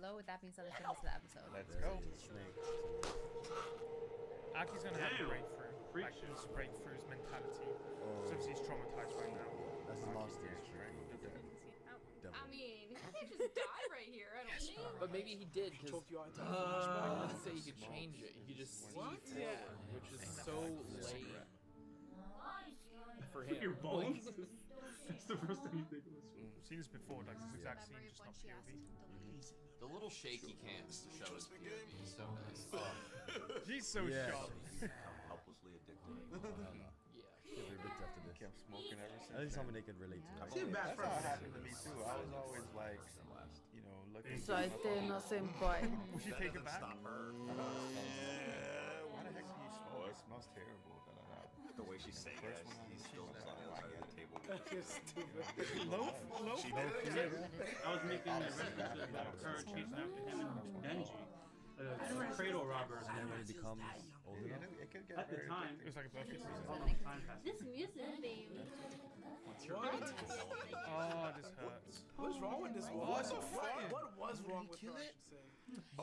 With that being said, let's get into the episode. Let's go. Aki's gonna have a breakthrough. Like this breakthrough's mentality. So obviously he's traumatized right now. That's his monster. I mean, he can't just die right here. I don't think. But maybe he did, because I wouldn't say he could change it. He could just see forward, which is so late for him. Your bones? That's the first thing you think of was. I've seen this before, like this exact scene, just not POV. The little shaky cams to show his POV is so nice. He's so sharp. Helplessly addicted. Yeah. Get addicted after this. Kept smoking ever since. At least something they could relate to. That's how it happened to me too. I was always like, you know, looking. So I stay no senpai. Would she take it back? Stop her. Why the heck do you smoke? It smells terrible. The way she's saying it, he's still on the other side of the table. Loaf? I was making a reference about her chasing after him and Denji. Cradle robbers. And then when he becomes old enough, At the time, It was like a birthday present. This music theme. Oh, this hurts. What's wrong with this? What was wrong with her?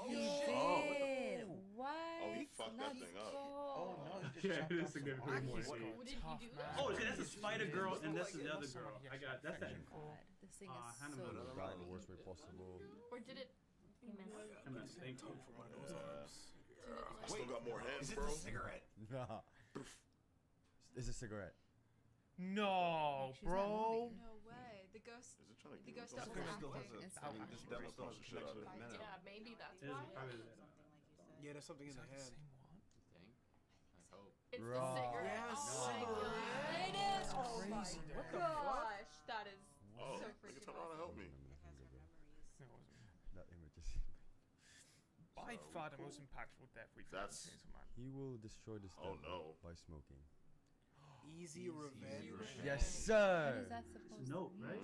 You did. What? Oh, he fucked that thing up. Oh no, he just yeah, chopped it is off a good the point. What did he do? Oh, see, that's a spider girl, and this is the other girl. I got that's that. God, this thing is Hannah so Montana. die in the worst way possible. Or did it? I'm not saying for my nose arms. I still got more hands, bro. cigarette? Nah. It's a cigarette. No, bro. No way. The ghost. Is it trying to The give ghost himself doesn't something? have It's I mean, this devil still has a connection with men. Yeah, maybe that's It is why. probably Yeah, there's something in the hand. Thing. I hope. It's Raw. the cigarette. Yes. Oh my god. It is. Oh my gosh. That is Oh, so they can freaking turn around and help me. No, it wasn't. That image is. By far the most impactful death we've had in Chainsaw Man. He will destroy this Oh, no. by smoking. Easy revenge. Yes, What is sir. that supposed to no, be? right?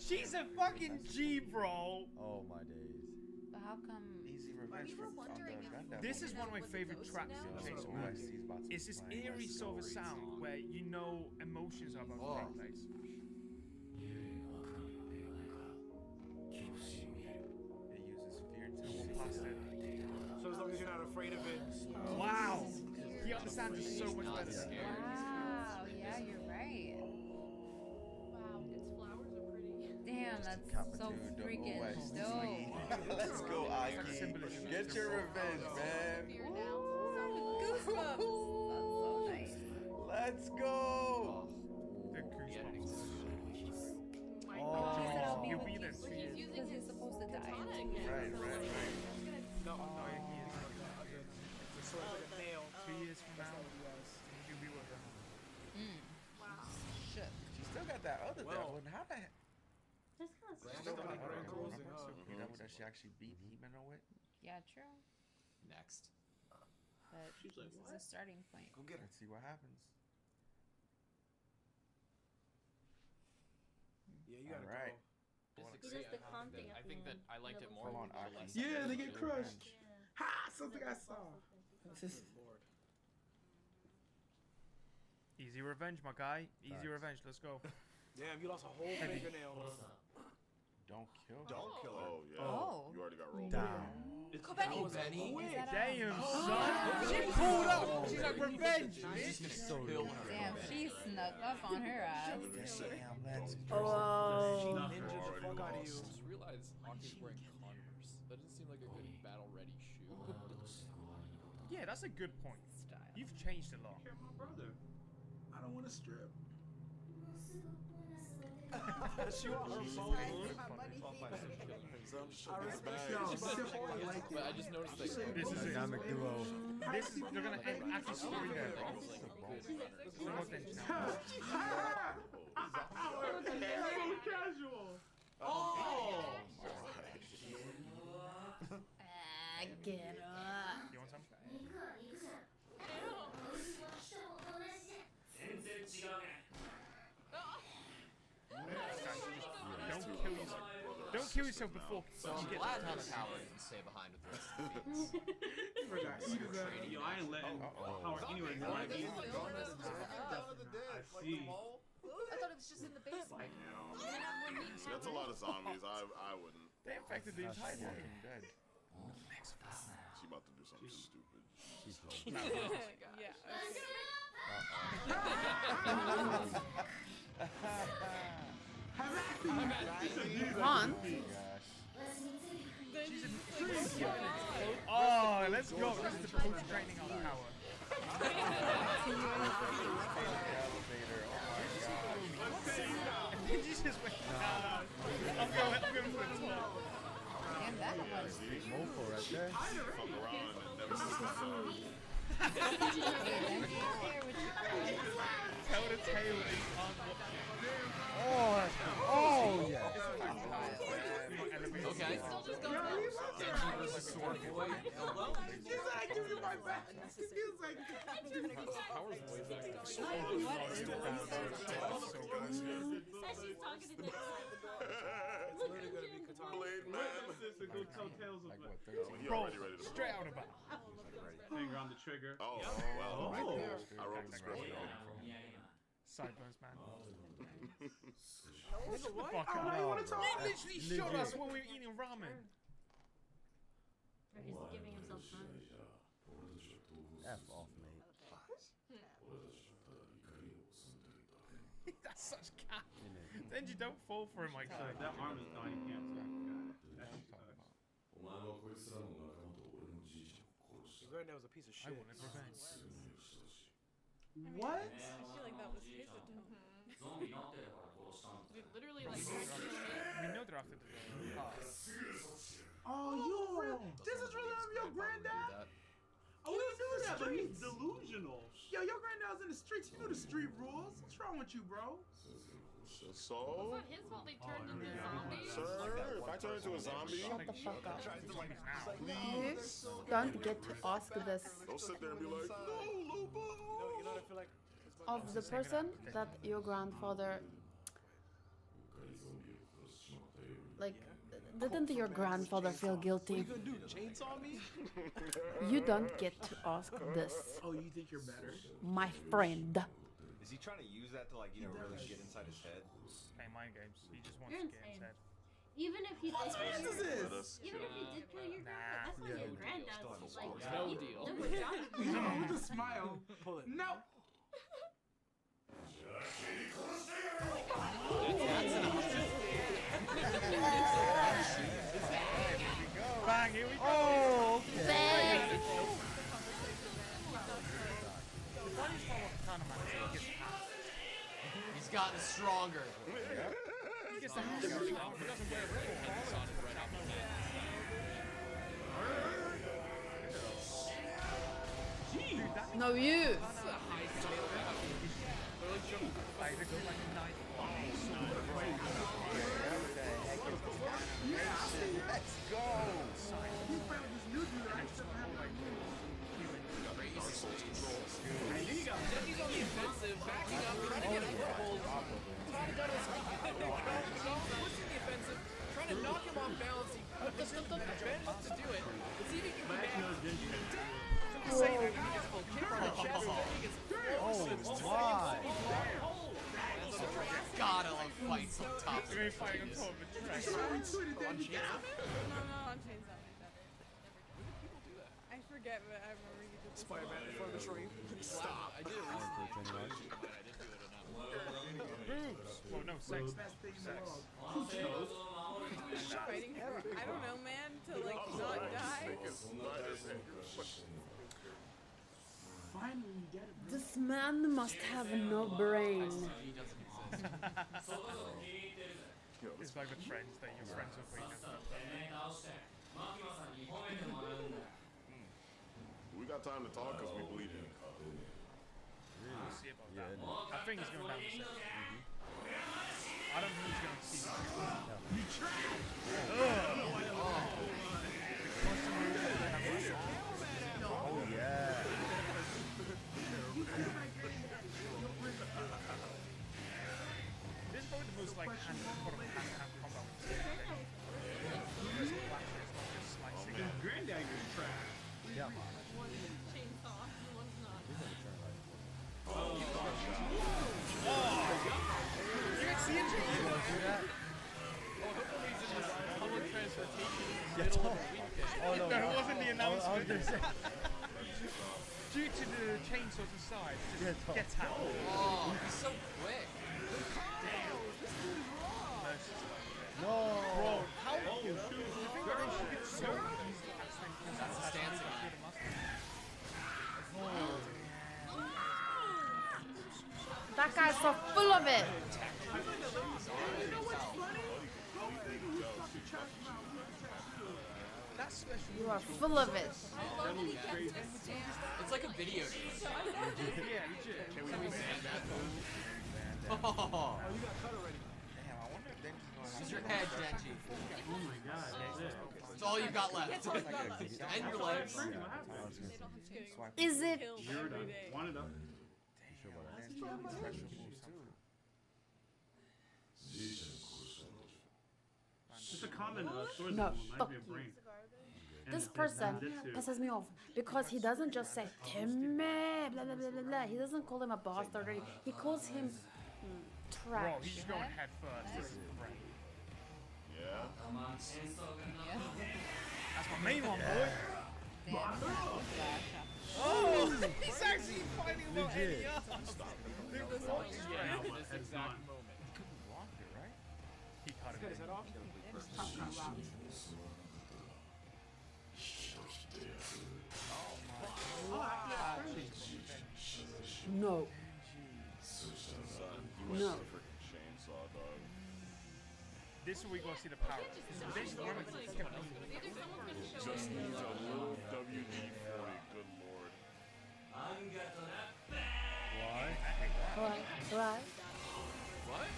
She's a fucking G, bro. Oh my days. But how come? Easy revenge We for were on the wondering if gun devil. This is one of my Was it favorite Ghost tracks now? in That's Chainsaw what Man. Wesley's about to It's this be playing. eerie sort of sound where you know emotions are about to take place. It uses fear to Past it. So as long as you're not afraid of it. Wow! He understands it so much better. Wow. Yeah, you're right. Wow, its flowers are pretty. Damn, that's so Dude, freaking dope. Let's go, Aki. Get your revenge, man. Fear now. Goosebumps. That's so nice. Let's go. The goosebumps. Oh my He said Oh, I'll be he'll with be you. there So for he's years. using Because he's his supposed to die. katana again. Right. No, Oh, yeah, he is. the sword's like a nail. 2 years from now, That's not what he has. he'll be with her. Wow. Shit. She still got that other Well. devil. And how the heck? That's kind of Still Still got got her her devil. closing, huh? You know that she actually beat He-Man with? Yeah, true. Next. But She's like, this is a what? starting point. Go get her. Let's see what happens. Yeah, you gotta Alright. go. Disagree. does the calm thing I at think the that end. I liked it more. Come on, the Aki. less Yeah, they than get the crushed. Yeah. Ha! Something I saw. Lord. Easy revenge, my guy. Easy Facts. revenge. Let's go. Damn, you lost a whole fingernail. Don't kill her. Don't kill her. Oh, yeah. Oh. You already got rolled. Damn. It's Benny. Is that Damn, son. She pulled up. She's like, revenge. So Damn, she snuck up on her ass. Damn, let's go. She ninja the fuck out of you. I just realized Aki's wearing Converse. That doesn't seem like a good battle-ready shoe. Yeah, that's a good point. You've changed a lot. Care my brother. I don't want to strip. She want her phone. I respect But I just noticed that. This is it. dynamic duo. This is, they're gonna end Aki's story there, bro. No revenge now. So casual. Oh! Get up. You want some? Don't kill yourself. Don't kill yourself before So I'm you get glad the that talent. Howard can stay behind with the rest of the beats. Forgot. Yo, I ain't letting Howard anywhere near my beat. I see. I thought it was just in the basement. That's a lot of zombies. I wouldn't. They infected the entire Walking thing. Dead. She about to do something stupid. She's close. Yeah. On. Oh, let's go. This is the post draining our power. And then she just went, I'm going to the top. Damn, that was. Mofo right there. Fuck around and never see that. Tell the tale that you can't watch it. Oh, oh yeah. Okay. Denji versus Sword Boy. He's like, give me my back. He's like, Powers Boy. She's talking to Nick. Blade man. This is go tell tales of Like it. what, Oh, 13? he Bro, already ready to straight out of it. Finger on the trigger. Oh, wow. Oh. I wrote the script. Sideburns, man. what? Fuck Oh, up. you want to talk? He literally shot us when we were eating ramen. He's giving himself time. F off, mate. That's such cap. Then you don't fall for him like that. That arm is gone. You can't stop that. Your granddad was a piece of I shit. wanted revenge. What? I feel like that was his attempt. We literally like We know they're after the Oh, you this is really your granddad? Oh, we knew that, but he's delusional. Yo, your granddad's in the streets. You know the street rules. What's wrong with you, bro? It's So, not his fault they turned into zombies. sir, if I turn into a zombie, Shut the fuck up. please Don't get to ask this don't sit there and be like, no, Lupa. You know what I feel like? of the person that your grandfather. Like, didn't your grandfather feel guilty? What you gonna do? Chainsaw me? You don't get to ask this, Oh, you think you're better? my friend. Is he trying to use that to, like, you know, really get inside his head? Hey, mind games. He just wants You're to get insane. his head. Even if he did What kill is your, this? even if he did kill your grandpa, that's not your granddad's. Like, No deal. no job. With a smile. Pull it. No. Bang, here we go. Oh, okay. Bang! The funny part what kind of man is he gets hacked. He's gotten stronger. He gets hacked. He doesn't wear a No, you! Like, they go like a knife. Let's go. He found this new dude that I used to have like. He's on the offensive, backing up, trying to get a foothold. Pushing the offensive, trying to knock him off balance. He puts the bend up to do it. Let's see if he can come back. Say that he gets full kick on the chest, then he gets Oh my. God, I love fights on top. They're going to fight on top of a track. No, on Chainsaw. I forget, but I remember you did this. Spider-Man in front of the stream. Stop. I did it recently. Boobs. Well, no, sex. Best thing in the Sex. world. Fighting for, I don't know, man, to like not die. Finally, you get it. This man must have no brain. He doesn't exist. It's like the friends that you're friends with where you never We got time to talk because we bleeding. We'll see about Yeah, that. it is. I think he's going down the steps. I don't think he's going to see me. Oh yeah. This is probably the most like hand-to-hand combat we've seen. It's clashing, it's not just slicing. His granddad was trash. Yeah. One's chainsaw, one's not. You can see it, See that? Hopefully he's in this public transportation. Due to the chainsaw's size, just gets out. Oh, he's so quick. No. Bro, how? Oh, shoot. The thing that they should get so easy at swing. That's his dancing. That guy's so full of it. That's special. You are full of it. It's like a video game. Yeah, legit. Can we ban that? Oh, You got cut already. Damn, I wonder if Denji's going to use your head, Denji. Oh my god. It's all you got left. And your legs. Is it? You're done. One it up. Just a common swordsman No, reminds fuck me of you. brain. This person pisses me off because he doesn't just say Timmy, blah blah blah blah blah. He doesn't call him a bastard. He calls him Bro, trash. he's going head first. This is great. Yeah. That's my main one, boy. Oh, he's actually fighting about Eddie up. Yeah, This it's exact not. moment. He cut Cut his it. head off. No. No. Chainsaw, dog. This is where we gonna see the power. This one is kept me. Just needs a little WD-40, good lord. What? What?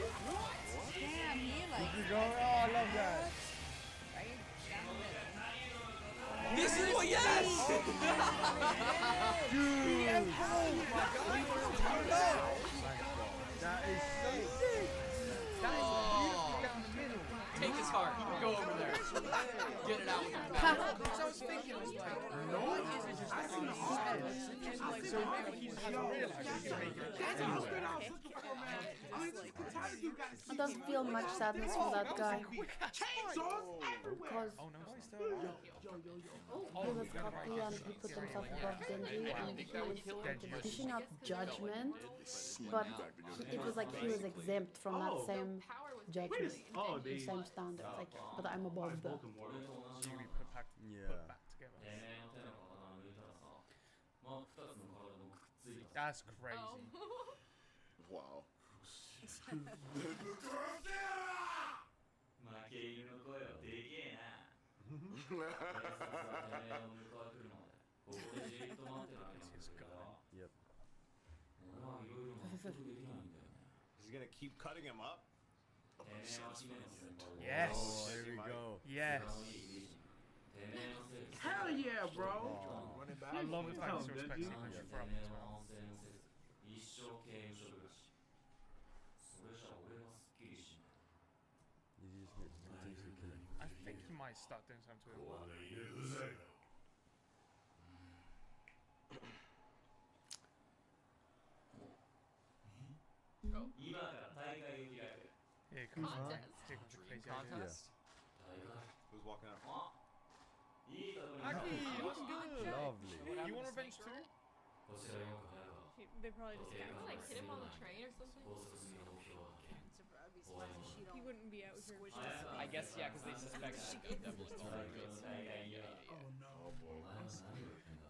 Damn, he like Oh, I love that. right down the middle. This is what, yes! That is so sick. Take his heart. Go over there. Get it out with your mouth. That's what I was thinking. Was like, why is it just on his head? And like, so maybe he just hasn't realized he can make it. I don't feel much sadness for that guy because Oh no, he's still alive. he was cocky and he put himself above Denji and he was dishing out judgment, but it was like he was exempt from that same judgment, Oh, the same standards. Like, but I'm above that. Voldemort. So you put back together. That's crazy. Wow. Yep. He's gonna keep cutting him up. Yes. There we go. Yes. Hell yeah, bro. Running back. I love the fact Tell he's him, respecting Denji. his from as well. You just hear continuously killing. I think he might start doing something to it. Here comes the crazy idea. Contest? Who's walking out? Aki, you looking good. Lovely. You want revenge too? They probably just Can I, like, hit him on the train or something? he wouldn't be out here. I guess, yeah, because they suspect that was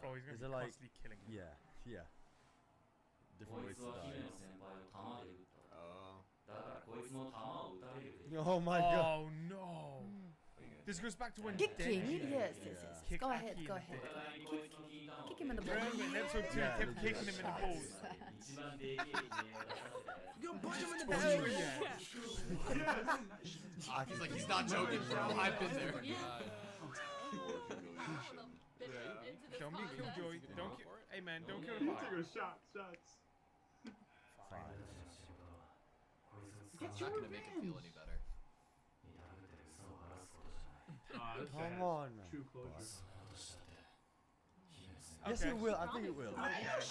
Bro, he's Is gonna it be like- constantly killing him. Yeah, yeah. Different ways to die. Oh my god. Oh no! This goes back to when Kicking? Denji Yes, yes, yes. kicked Go Aki ahead, in go the ahead. dick. Kick him in the balls. Remember in episode 2 Yeah, he kept legit. kicking him in the balls. Yo, punch him in the Oh, head. yeah. He's like, he's not joking, bro. I've been there. Don't be a killjoy. Don't kill. Hey man, don't kill the Take fire. a shot, shots. It's not gonna make him feel any better. Come on, man. True closure. Yes, Okay. it will. I think it will. I think you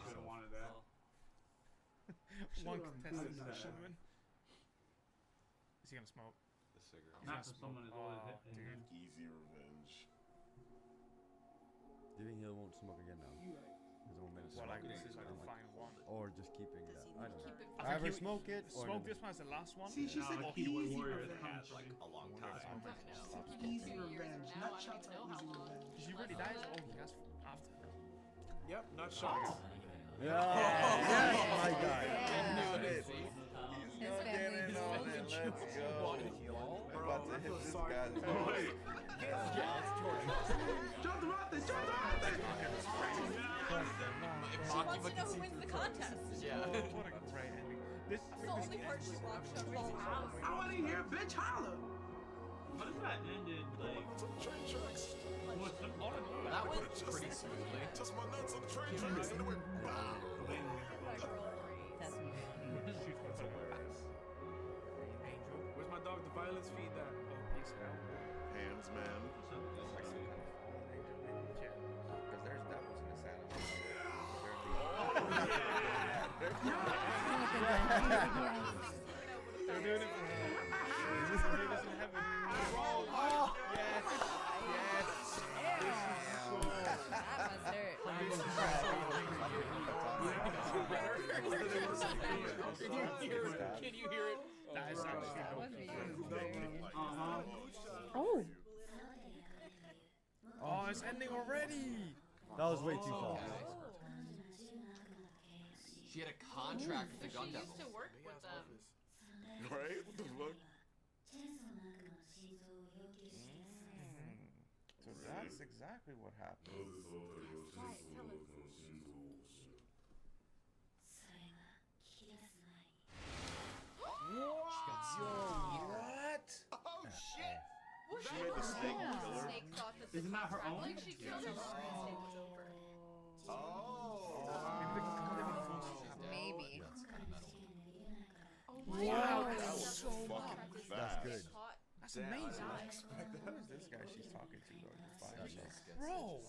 should have wanted that. One contestant to the gentleman. Is he gonna smoke? This cigarette. Not for someone as old as dude. him. Easy revenge. Do you think he won't smoke again now? You right. Because it won't make Well, like smoke this is like the again. final one. Or just keeping that. I don't Keep it know. I think Either he- smoke it or Smoke this one as the last one. See, she said Nah, easy Keyboard Warrior is revenge. coming for me. A long time. Easy revenge. Not shots at easy revenge. Because he really dies. Oh, he has after. Yep, not shots. Yeah. Yes, my guy. His family Let's go. We're about to hit this guy. Oh, wait. Jump the rocket! Jump the rocket! She wants to know who wins the contest. Yeah. What a great ending. This, I It's think the this only part she walks up and I want to hear bitch holler. What if that ended like? What the? all in all, That went pretty smoothly. Just my nuts on the train tracks and it went BAM! That's me. Angel. Where's my dog? The violence feed that. Oh, peace out. Hands, man. Because there's devils in this anime. They're doing it for him. They're doing this in heaven. Roll. Yes. That must hurt. Can you hear it? That is actually That dope. was me. Oh. Oh, it's ending already. That was way too far. She had a contract with the She gun used devil. to work with them. Right? What the fuck? So that's exactly what happened. What? Oh shit! What? She made the snake killer. Snake thought that the Isn't that her contract- own? Like she killed him before his day was over. Maybe. Oh my Wow. God. That was fucking fast. good. Caught. That's amazing. Who's this guy she's talking to though? You find her. Bro,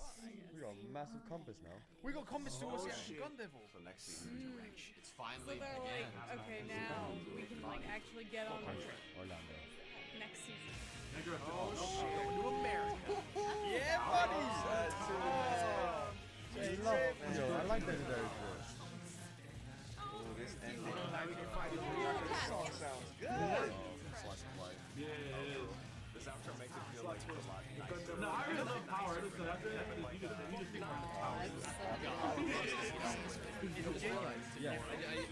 We got a massive compass now. we got comments to us the gun devil. So next season, It's So finally they're again. like, okay, now we can like actually get on with Orlando. next season. New America. Yeah, buddy. Yo, I like legendary force. oh, this ending. This song sounds good. Yeah, it is. This outro makes it feel like a lot. No, I really love power. Listen, after that, you just think about the power. Yeah.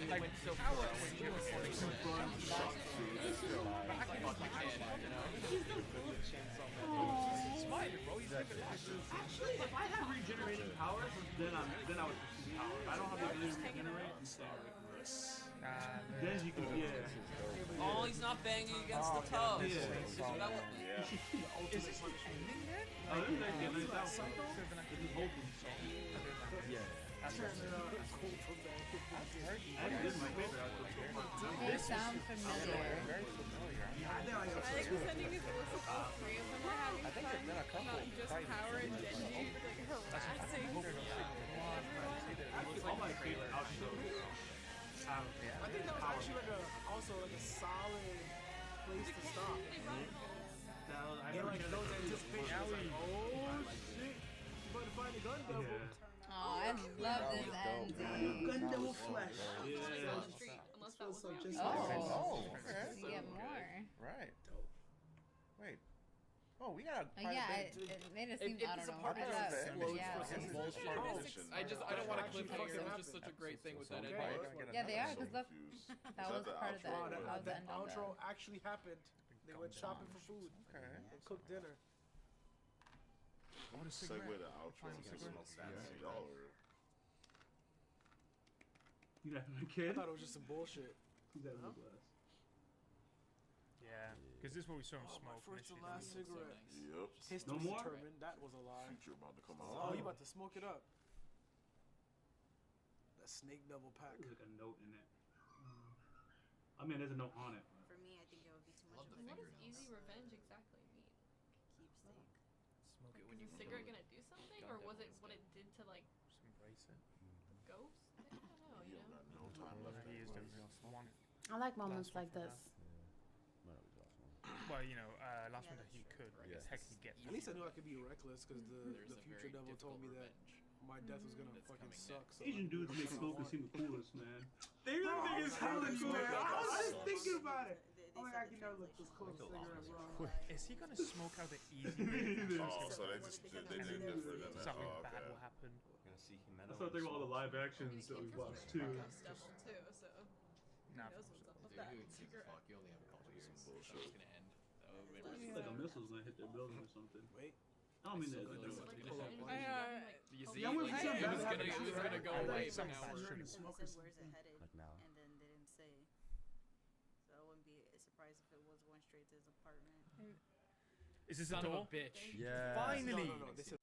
Like, so power when you have a Actually, if I have regenerating powers, then I would pursue power. If I don't have the ability to regenerate, I'm sorry. Then you can, yeah. Oh, he's not banging against the tub. Yeah. It's development. Is this like ending then? Oh, this is actually a nice outro. This is Holden. Yeah. That's my favorite outro. They sound familiar. Very familiar. I think sending these lists of all three of them are having fun, not just Power and Genji, but like harassing. All my favorite outros. I think that was actually like a solid place to stop. I never Like those anticipation. Oh shit! You about to find a gun devil? Oh, I love this ending. Gun devil flesh. Yeah. On the street, unless that was So real. just Oh, You okay. can get more. Right. Wait. Oh, we got a Yeah, it made it seem, I don't know. part of I the thought- explodes yeah. for some bullshit. I don't want to cliffhanger. It was just such a great thing with that ending. Yeah, they are, because look, that was part of the Oh, end. That was the end of outro actually happened. They went shopping for food. Okay. They cooked dinner. Segue to outro. You got my I kid? thought it was just some bullshit. Who's that little glass? Yeah, because this is where we saw him Oh, my smoke. first and last cigarette. Yep. History No more? determined that was a lie. Future about to come Oh, out. you about to smoke it up? That snake double pack. There's like a note in it. I mean, there's a note on it. For me, I think it would be too much. Love the What does fingernails. easy revenge exactly mean? Keepsake. Smoke it Is when the you cigarette gonna do something, or was it what it did to like just embrace it. the ghost? I don't know. You You don't know. got no time left. He is the one. I like moments Last one like for this. Well, that was the last one. Well, you know, last winter he could technically get. At least I knew I could be reckless because the future devil told me that my death was gonna fucking suck. So Asian dudes make smokers seem the coolest, man. They really think it's hella cool. I was just thinking about it. Oh my god, you know, look, this close cigarette, bro. Is he gonna smoke out the easy way? Oh, so they did different than that. Something Oh, bad okay. will happen. Gonna see him I started thinking about all the live actions that we watched too. Devil too, so Nah, who knows what's up with that cigarette. You only have a couple years. Some bullshit. It's gonna end. That would have It's like a missile's gonna hit their building or something. Wait. I don't mean that. You see, Yeah, like, it it was gonna go away, but Some now bad we're. shit. He said, where's it headed? Like now. And then they didn't say. So I wouldn't be surprised if it was going straight to his apartment. Is this a Son of door? a bitch. Yeah. Finally! No, they said